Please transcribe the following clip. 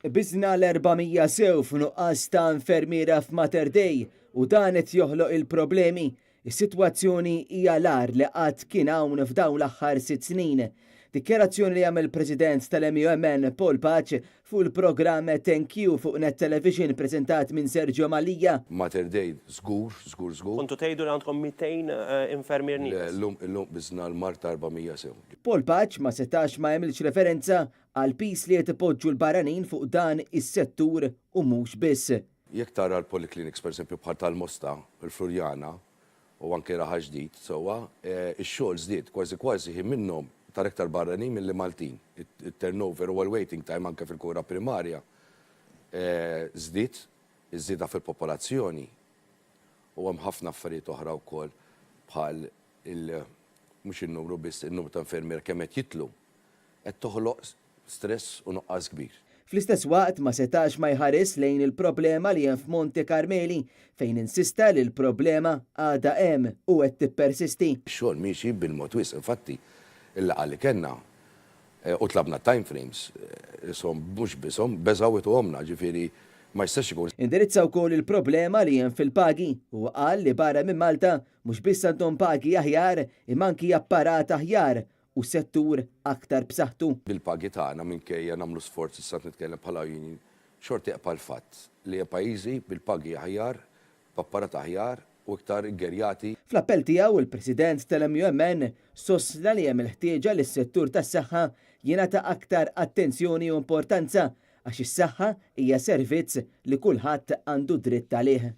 Biżna l-400 sew f'nuqqas ta' infermiera f'Mater Dei u dan qed joħloq il-problemi. Is-sitwazzjoni hija l-agħar li qatt kien hawn f'dawn l-aħħar 6 snin. Dikjarazzjoni li għamel President tal-MUMN Paul Pace fuq il-programm Thank You fuq Net Television preżentat minn Sergio Malija. Mater Dei żgur. Kontu tgħidu li għandkom 200 infermier nieqes. Illum biżna l-Marta 400 sew. Paul Pace ma setax ma jagħmilx referenza għal pis li qed ipoġġu l-barranin fuq dan is-settur u mhux biss. Jekk tara l-Polyclinics pereżempju bħal tal-Mosta, il-Frurjana u anke Raħa Ġdid, sewwa ix-xogħol żdied kważi minnhom tar iktar barranin milli Maltin. Il-turnover u l-waiting time anke fil-kura primarja żdied, iż-żieda fil-popolazzjoni u hemm ħafna affarijiet oħra wkoll bħal mhux in-numru biss in-numru ta' infermier kemm qed jitlu qed toħloq stress u nuqqas kbir. Fl-istess waqt ma setax ma jħares lejn il-problema li hemm f'Monte Carmeli fejn insista li l-problema għadha hemm u qed tippersisti. Ix-xogħol miexi bil-mod wisq infatti il-laqgħa li kellna u tlabna time frames mhux bishom beżgħu ituhomna ġifieri ma jistax ikun. Indirizza wkoll il-problema li hemm fil-pagi u qal li barra minn Malta mhux biss għandhom pagi aħjar imma anki apparat aħjar u settur aktar b'saħħtu. Bil-pagi tagħna minkejja nagħmlu sforzi issa nitkellem bħala union xorti jaqpa l-fatt li hija pajjiżi bil-pagi aħjar, b'apparat aħjar u iktar ingerjati. Fl-appell tiegħu il-President tal-MUMN sostna li hemm il-ħtieġa li s-settur tas-saħħa jingħata aktar attenzjoni u importanza għax is-saħħa hija servizz li kulħadd għandu dritt għalih.